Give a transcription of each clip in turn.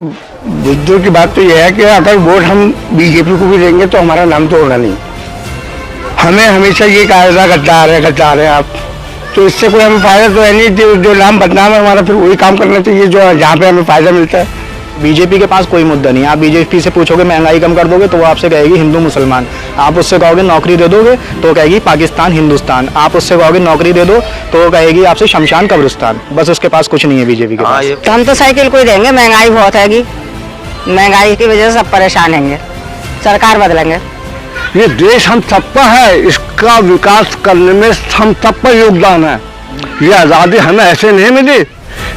बुद्धू की बात तो यह है कि अगर वोट हम बीजेपी को भी देंगे तो हमारा नाम तो होगा नहीं। हमें हमेशा ये कहा था गद्दार है आप, तो इससे कोई हमें फायदा तो है नहीं। जो नाम बदनाम है हमारा, फिर वही काम करना चाहिए जो जहाँ पे हमें फायदा मिलता है। बीजेपी के पास कोई मुद्दा नहीं है। आप बीजेपी से पूछोगे महंगाई कम कर दोगे तो वो आपसे कहेगी हिंदू मुसलमान। आप उससे कहोगे नौकरी दे दोगे तो वो कहेगी पाकिस्तान हिंदुस्तान। आप उससे कहोगे नौकरी दे दो तो वो कहेगी आपसे शमशान कब्रिस्तान। बस उसके पास कुछ नहीं है बीजेपी के पास। तो हम तो साइकिल को ही देंगे, महंगाई बहुत हैगी, महंगाई की वजह से सब परेशान होंगे, सरकार बदलेंगे। ये देश हम सबका है, इसका विकास करने में हम सबका योगदान है। ये आज़ादी हमें ऐसे नहीं मिली,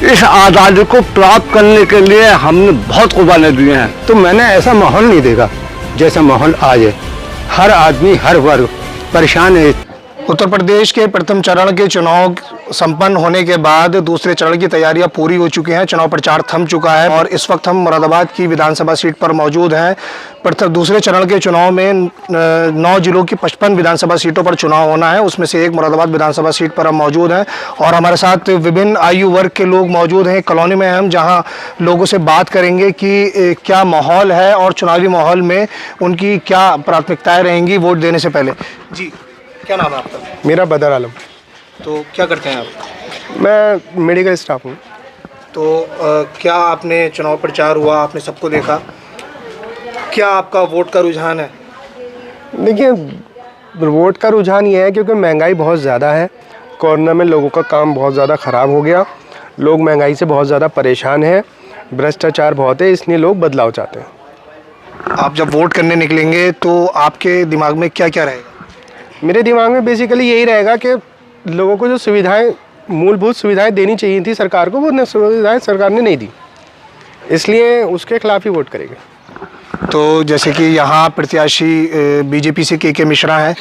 इस आज़ादी को प्राप्त करने के लिए हमने बहुत कुर्बानियाँ दी हैं। तो मैंने ऐसा माहौल नहीं देखा जैसा माहौल आज है। हर आदमी हर वर्ग परेशान है। उत्तर प्रदेश के प्रथम चरण के चुनाव संपन्न होने के बाद दूसरे चरण की तैयारियां पूरी हो चुकी हैं। चुनाव प्रचार थम चुका है और इस वक्त हम मुरादाबाद की विधानसभा सीट पर मौजूद हैं। दूसरे चरण के चुनाव में 9 जिलों की 55 विधानसभा सीटों पर चुनाव होना है, उसमें से एक मुरादाबाद विधानसभा सीट पर हम मौजूद हैं और हमारे साथ विभिन्न आयु वर्ग के लोग मौजूद हैं। कॉलोनी में हम जहाँ लोगों से बात करेंगे कि क्या माहौल है और चुनावी माहौल में उनकी क्या प्राथमिकताएँ रहेंगी वोट देने से पहले। जी, क्या नाम है आपका? मेरा बदर आलम। तो क्या करते हैं आप? मैं मेडिकल स्टाफ हूँ। तो क्या आपने चुनाव प्रचार हुआ, आपने सबको देखा, क्या आपका वोट का रुझान है? देखिए, वोट का रुझान ये है क्योंकि महंगाई बहुत ज़्यादा है। कोरोना में लोगों का काम बहुत ज़्यादा ख़राब हो गया, लोग महंगाई से बहुत ज़्यादा परेशान हैं, भ्रष्टाचार बहुत है, इसलिए लोग बदलाव चाहते हैं। आप जब वोट करने निकलेंगे तो आपके दिमाग में क्या क्या रहेगा? मेरे दिमाग में बेसिकली यही रहेगा कि लोगों को जो सुविधाएं, मूलभूत सुविधाएं देनी चाहिए थी सरकार को, वो सुविधाएं सरकार ने नहीं दी, इसलिए उसके खिलाफ ही वोट करेंगे। तो जैसे कि यहाँ प्रत्याशी बीजेपी से के मिश्रा हैं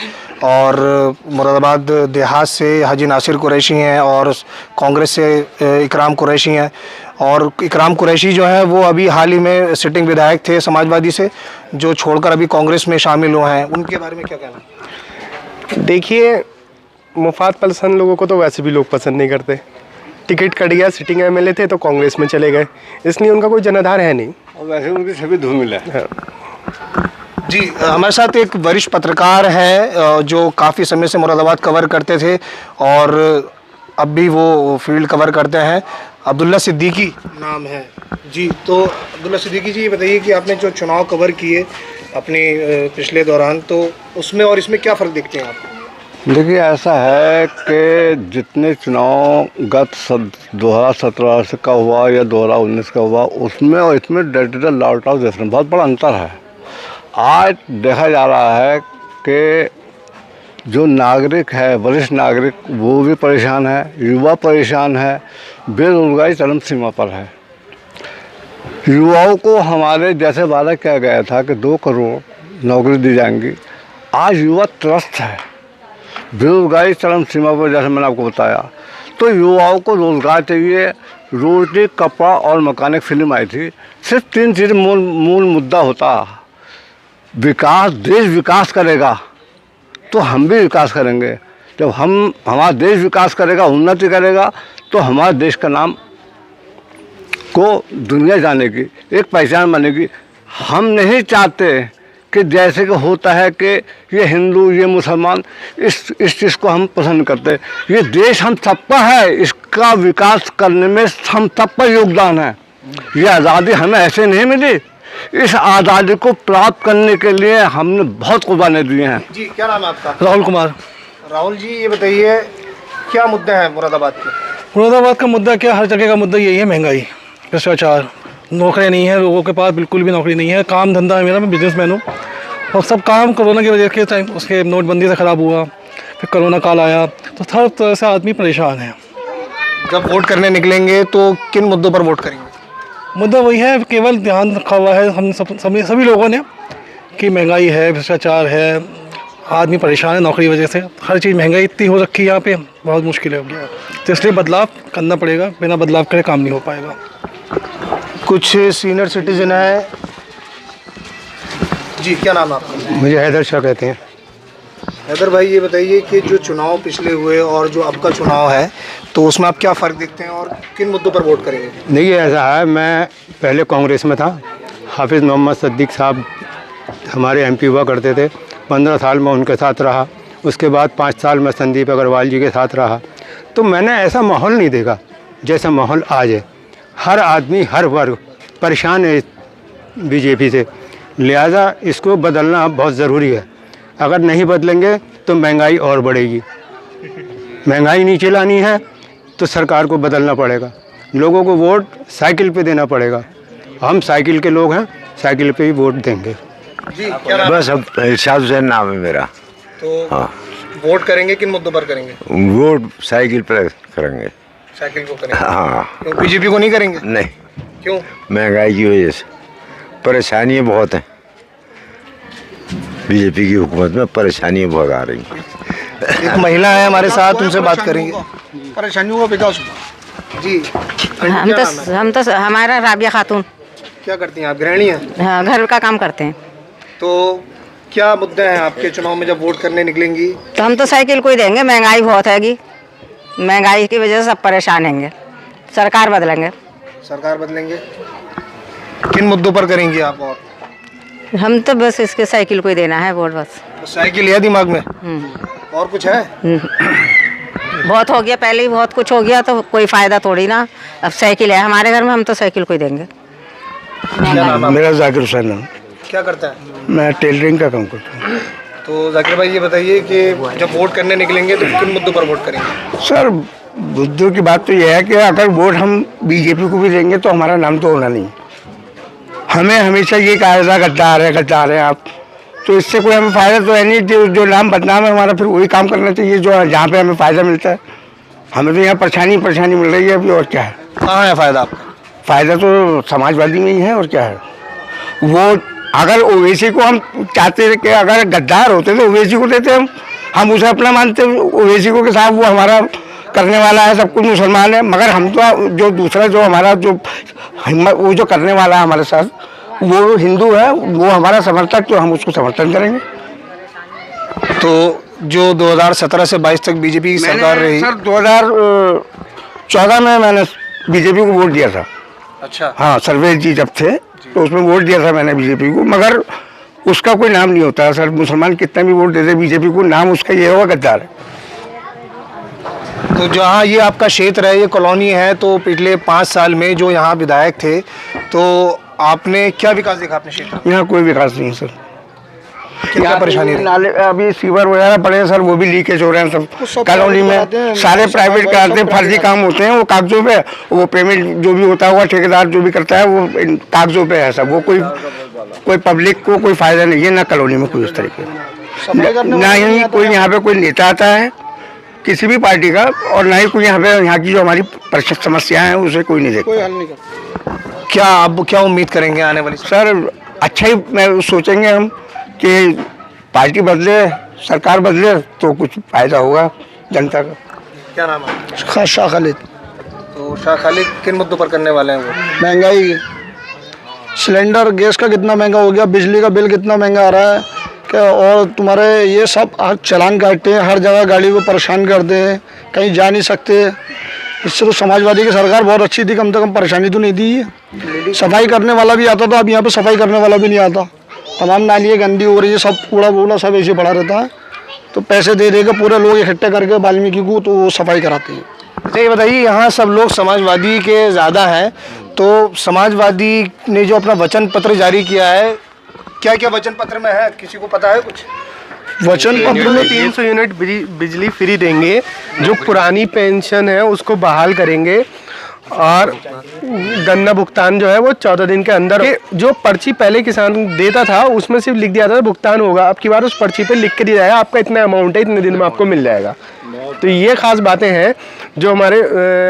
और मुरादाबाद देहात से हाजी नासिर कुरैशी हैं और कांग्रेस से इकराम कुरैशी हैं। और इकराम कुरैशी जो है वो अभी हाल ही में सिटिंग विधायक थे समाजवादी से, जो छोड़कर अभी कांग्रेस में शामिल हुए हैं। उनके बारे में क्या कहना? देखिए, मुफाद पसंद लोगों को तो वैसे भी लोग पसंद नहीं करते। टिकट कट गया, सिटिंग एमएलए थे तो कांग्रेस में चले गए, इसलिए उनका कोई जनाधार है नहीं और वैसे उनकी सभी धूमिल है। हाँ। जी, हमारे साथ एक वरिष्ठ पत्रकार है जो काफ़ी समय से मुरादाबाद कवर करते थे और अब भी वो फील्ड कवर करते हैं। अब्दुल्ला सिद्दीकी नाम है। जी, तो अब्दुल्ला सिद्दीकी जी, ये बताइए कि आपने जो चुनाव कवर किए अपने पिछले दौरान, तो उसमें और इसमें क्या फ़र्क देखते हैं आप? देखिए, ऐसा है कि जितने चुनाव गत 2017 का हुआ या 2019 का हुआ, उसमें और इसमें डिजिटल लॉट आउट जैसे बहुत बड़ा अंतर है। आज देखा जा रहा है कि जो नागरिक है, वरिष्ठ नागरिक, वो भी परेशान है, युवा परेशान है, बेरोजगारी चरम सीमा पर है। युवाओं को हमारे जैसे वादा किया गया था कि 2 करोड़ नौकरी दी जाएंगी, आज युवा त्रस्त है, बेरोजगारी चरम सीमा पर, जैसे मैंने आपको बताया। तो युवाओं को रोज़गार चाहिए। रोटी, कपड़ा और मकान, एक फिल्म आई थी, सिर्फ 3 चीज़ मूल मुद्दा होता। विकास, देश विकास करेगा तो हम भी विकास करेंगे। जब हमारा देश विकास करेगा, उन्नति करेगा, तो हमारे देश का नाम को दुनिया जानेगी, एक पहचान बनेगी। हम नहीं चाहते कि जैसे कि होता है कि ये हिंदू, ये मुसलमान, इस चीज़ को हम पसंद करते। ये देश हम सबका है, इसका विकास करने में हम सबका योगदान है। ये आज़ादी हमें ऐसे नहीं मिली, इस आज़ादी को प्राप्त करने के लिए हमने बहुत कुर्बानियाँ दी हैं। जी, क्या नाम है आपका? राहुल कुमार। राहुल जी, ये बताइए क्या मुद्दे हैं मुरादाबाद के? मुरादाबाद का मुद्दा क्या, हर जगह का मुद्दा यही है, महंगाई, भ्रष्टाचार, नौकरियाँ नहीं है, लोगों के पास बिल्कुल भी नौकरी नहीं है। काम धंधा है मेरा, मैं बिजनेसमैन हूँ और सब काम कोरोना की वजह के टाइम, उसके नोटबंदी से ख़राब हुआ, फिर कोरोना काल आया, तो हर तरह से आदमी परेशान है। जब वोट करने निकलेंगे तो किन मुद्दों पर वोट करेंगे? मुद्दा वही है, केवल ध्यान रखा हुआ है हम सभी लोगों ने कि महंगाई है, भ्रष्टाचार है, आदमी परेशान है नौकरी वजह से। हर चीज़ महंगाई इतनी हो रखी है यहाँ पे, बहुत मुश्किल हो गया, तो इसलिए बदलाव करना पड़ेगा, बिना बदलाव करे काम नहीं हो पाएगा। कुछ सीनियर सिटीजन है। जी, क्या नाम है आपका? मुझे हैदर शाह कहते हैं। हैदर भाई, ये बताइए कि जो चुनाव पिछले हुए और जो अब का चुनाव है, तो उसमें आप क्या फ़र्क देखते हैं और किन मुद्दों पर वोट करेंगे? देखिए ऐसा है, मैं पहले कांग्रेस में था। हाफिज़ मोहम्मद सिद्दीक साहब हमारे एमपी हुआ करते थे। 15 साल में उनके साथ रहा। उसके बाद 5 साल में संदीप अग्रवाल जी के साथ रहा। तो मैंने ऐसा माहौल नहीं देखा जैसा माहौल आज है। हर आदमी, हर वर्ग परेशान है बीजेपी से। लिहाजा इसको बदलना बहुत ज़रूरी है। अगर नहीं बदलेंगे तो महंगाई और बढ़ेगी। महंगाई नीचे लानी है तो सरकार को बदलना पड़ेगा। लोगों को वोट साइकिल पे देना पड़ेगा। हम साइकिल के लोग हैं, साइकिल पे ही वोट देंगे। जी क्या नाम? बस अब इरशाद हुसैन नाम है मेरा। तो हाँ, वोट करेंगे किन मुद्दों पर करेंगे? वोट साइकिल पर करेंगे। साइकिल को करेंगे? हाँ। क्यों बीजेपी को नहीं करेंगे? नहीं, क्यों? महंगाई की वजह से परेशानियाँ बहुत हैं। बीजेपी की हुकूमत में परेशानियाँ बहुत आ रही हैं। एक महिला है हमारे साथ, उनसे बात करेंगे। परेशानियों का विकास जी। हम तो हमारा राबिया खातून। क्या करती हैं आप? गृहिणी हैं? हाँ, घर का काम करते हैं। तो क्या मुद्दे हैं आपके चुनाव में जब वोट करने निकलेंगी? तो हम तो साइकिल को ही देंगे, महंगाई बहुत हैगी। महंगाई की वजह से सब परेशान होंगे। सरकार बदलेंगे। सरकार बदलेंगे। किन मुद्दों पर करेंगी आप? और हम तो बस इसके साइकिल को ही देना है वोट बस। तो साइकिल है दिमाग में? और कुछ है? बहुत हो गया, पहले ही बहुत कुछ हो गया तो कोई फ़ायदा थोड़ी ना। अब साइकिल है हमारे घर में, हम तो साइकिल को ही देंगे। मेरा जाकिर हुसैन नाम। क्या करता है? मैं टेलरिंग का काम करता हूँ। तो जाकिर भाई ये बताइए कि जब वोट करने निकलेंगे तो किन मुद्दों पर वोट करेंगे? सर, मुद्दों की बात तो यह है कि अगर वोट हम बीजेपी को भी देंगे तो हमारा नाम तो होना नहीं। हमें हमेशा ये कहा जाता गद्दार है आप। तो इससे कोई हमें फ़ायदा तो है नहीं। जो नाम बदनाम है हमारा, फिर वही काम करना चाहिए जो जहाँ पे हमें फ़ायदा मिलता है। हमें तो यहाँ परेशानी मिल रही है अभी, और क्या है? कहाँ है फ़ायदा आपका? फ़ायदा तो समाजवादी में ही है, और क्या है। वो अगर ओवैसी को हम चाहते थे कि अगर गद्दार होते तो ओवैसी को देते हम उसे अपना मानते। ओवैसी को के साथ वो हमारा करने वाला है, सब कुछ मुसलमान है। मगर हम तो जो दूसरा जो हमारा जो हिम्मत, वो जो करने वाला है हमारे साथ, वो हिंदू है, वो हमारा समर्थक, तो हम उसको समर्थन करेंगे। तो जो 2017 से 22 तक बीजेपी की सरकार रही। सर 2014 में मैंने बीजेपी को वोट दिया था। अच्छा। हाँ, सर्वेश जी जब थे तो उसमें वोट दिया था मैंने बीजेपी को। मगर उसका कोई नाम नहीं होता सर। मुसलमान कितना भी वोट देते बीजेपी को, नाम उसका ये होगा गद्दार है। तो जहाँ ये आपका क्षेत्र है, ये कॉलोनी है, तो पिछले 5 साल में जो यहाँ विधायक थे, तो आपने क्या विकास देखा अपने क्षेत्र में? यहाँ कोई विकास नहीं है सर। क्या परेशानी रही? नाले अभी सीवर वगैरह पड़े हैं सर, वो भी लीकेज हो रहे हैं सब कॉलोनी में। सारे प्राइवेट कराते हैं, फर्जी काम होते हैं वो कागजों पे। वो पेमेंट जो भी होता हुआ ठेकेदार जो भी करता है वो कागजों पे है सब। वो कोई पब्लिक को कोई फायदा नहीं है, ना कॉलोनी में कोई उस तरीके, ना ही कोई यहाँ पे कोई नेता आता है किसी भी पार्टी का, और ना ही कोई यहाँ की जो हमारी समस्याएं हैं उसे कोई नहीं देखता। क्या अब क्या उम्मीद करेंगे आने वाली? सर अच्छा ही मैं सोचेंगे हम कि पार्टी बदले, सरकार बदले तो कुछ फायदा होगा जनता का। क्या नाम है? शाह खालिद। तो शाह खालिद किन मुद्दों पर करने वाले हैं वो? महंगाई, सिलेंडर गैस का कितना महंगा हो गया, बिजली का बिल कितना महंगा आ रहा है क्या, और तुम्हारे ये सब चालान काटते हैं, हर जगह गाड़ी को परेशान करते हैं, कहीं जा नहीं सकते। इससे तो समाजवादी की सरकार बहुत अच्छी थी, कम से कम परेशानी तो नहीं दी। सफाई करने वाला भी आता था, अब यहाँ पे सफाई करने वाला भी नहीं आता। तमाम नालियाँ गंदी हो रही है, सब कूड़ा वूड़ा सब ऐसे पड़ा रहता है। तो पैसे दे के पूरे लोग इकट्ठे करके वाल्मीकि को तो वो सफाई कराते हैं। अच्छा ये बताइए, यहाँ सब लोग समाजवादी के ज़्यादा हैं, तो समाजवादी ने जो अपना वचन पत्र जारी किया है, क्या क्या वचन पत्र में है, किसी को पता है कुछ? वचन पत्र में 300 यूनिट बिजली फ्री देंगे, जो पुरानी पेंशन है उसको बहाल करेंगे, और गन्ना भुगतान जो है वो 14 दिन के अंदर। जो पर्ची पहले किसान देता था उसमें सिर्फ लिख दिया था भुगतान होगा, अब की बार उस पर्ची पे लिख के दिया जाएगा आपका इतना अमाउंट है, इतने दिन में आपको मिल जाएगा। तो ये खास बातें हैं जो हमारे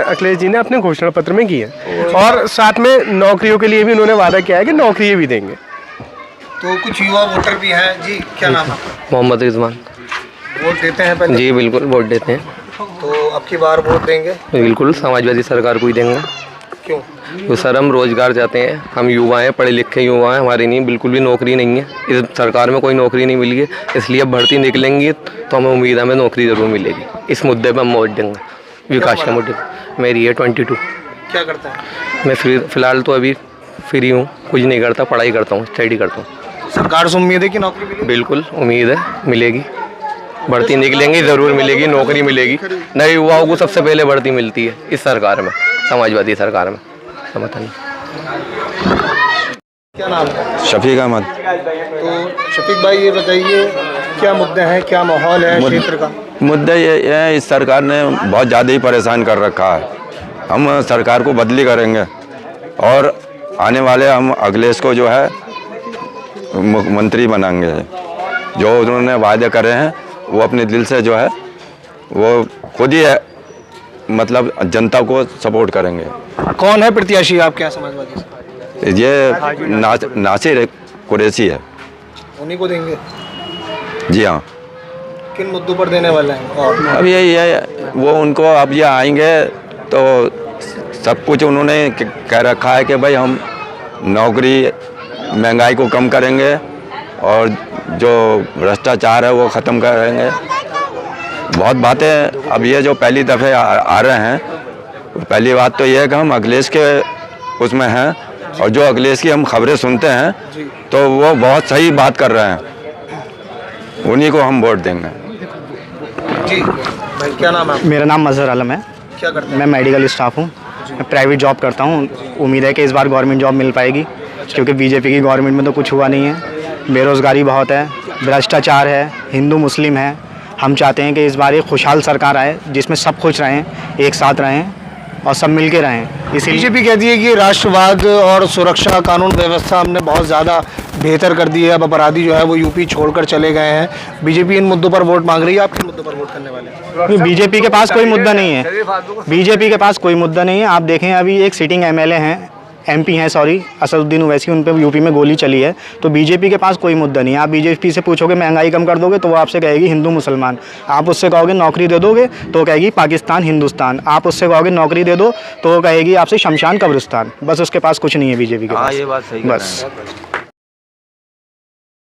अखिलेश जी ने अपने घोषणा पत्र में की है। और साथ में नौकरियों के लिए भी उन्होंने वादा किया है कि नौकरी भी देंगे। तो कुछ युवा वोटर भी हैं जी, क्या नाम है? मोहम्मद रिजवान। वोट देते हैं पहले? जी बिल्कुल वोट देते हैं। तो अब की बार वोट देंगे? बिल्कुल समाजवादी सरकार को ही देंगे। क्यों? तो सर हम रोजगार चाहते हैं, हम युवा हैं, पढ़े लिखे युवा हैं, हमारी नहीं बिल्कुल भी नौकरी नहीं है, इस सरकार में कोई नौकरी नहीं मिली है, इसलिए अब भर्ती निकलेंगी तो हमें उम्मीद है हमें नौकरी ज़रूर मिलेगी। इस मुद्दे पर हम वोट देंगे। विकास का मोटिव। मेरी है 22। क्या करता है? मैं फिलहाल तो अभी फ्री हूँ, कुछ नहीं करता, पढ़ाई करता हूँ, स्टडी करता हूँ। सरकार से उम्मीद है कि नौकरी मिलेगी? बिल्कुल उम्मीद है, मिलेगी, भर्ती निकलेंगी, ज़रूर मिलेगी, नौकरी मिलेगी। नए युवाओं को सबसे पहले भर्ती मिलती है इस सरकार में, समाजवादी सरकार में। समझता नहीं। क्या नाम है? शफीक अहमद। तो शफीक भाई ये बताइए क्या मुद्दे हैं, क्या माहौल है क्षेत्र का? मुद्दा ये है, इस सरकार ने बहुत ज़्यादा ही परेशान कर रखा है। हम सरकार को बदली करेंगे और आने वाले हम अखिलेश को जो है मुख्यमंत्री बनाएंगे। जो उन्होंने वायदे करे हैं वो अपने दिल से जो है वो खुद ही है, मतलब जनता को सपोर्ट करेंगे। कौन है प्रत्याशी आपके यहाँ समाजवादी से? ये नासिर कुरैशी है। उन्हीं को देंगे? जी हाँ। किन मुद्दों पर देने वाले हैं? और अब यही है, वो उनको अब ये आएंगे तो सब कुछ उन्होंने कह रखा है कि भाई हम नौकरी, महंगाई को कम करेंगे और जो भ्रष्टाचार है वो ख़त्म करेंगे। बहुत बातें। अब ये जो पहली दफ़े आ रहे हैं, पहली बात तो ये है कि हम अखिलेश के उसमें हैं और जो अखिलेश की हम खबरें सुनते हैं तो वो बहुत सही बात कर रहे हैं, उन्हीं को हम वोट देंगे। जी भाई क्या नाम है? मेरा नाम मजहर आलम है। क्या करते हैं? मैं मेडिकल स्टाफ हूँ, मैं प्राइवेट जॉब करता हूँ। उम्मीद है कि इस बार गवर्नमेंट जॉब मिल पाएगी, क्योंकि बीजेपी की गवर्नमेंट में तो कुछ हुआ नहीं है। बेरोज़गारी बहुत है, भ्रष्टाचार है, हिंदू मुस्लिम है। हम चाहते हैं कि इस बार एक खुशहाल सरकार आए जिसमें सब खुश रहें, एक साथ रहें और सब मिल के रहें। इसीलिए बीजेपी कहती है कि राष्ट्रवाद और सुरक्षा कानून व्यवस्था हमने बहुत ज़्यादा बेहतर कर दी है, अब अपराधी जो है वो यूपी छोड़कर चले गए हैं। बीजेपी इन मुद्दों पर वोट मांग रही है, आप किन मुद्दों पर वोट करने वाले हैं? बीजेपी के पास कोई मुद्दा नहीं है, बीजेपी के पास कोई मुद्दा नहीं है। आप देखें अभी एक सिटिंग एमएलए हैं, एमपी हैं सॉरी, असदुद्दीन ओवैसी, उन पर यूपी में गोली चली है। तो बीजेपी के पास कोई मुद्दा नहीं है। आप बीजेपी से पूछोगे महंगाई कम कर दोगे तो वो आपसे कहेगी हिंदू मुसलमान। आप उससे कहोगे नौकरी दे दोगे तो कहेगी पाकिस्तान हिंदुस्तान। आप उससे कहोगे नौकरी दे दो तो कहेगी आपसे शमशान कब्रिस्तान। बस उसके पास कुछ नहीं है बीजेपी के पास। ये बात सही बस।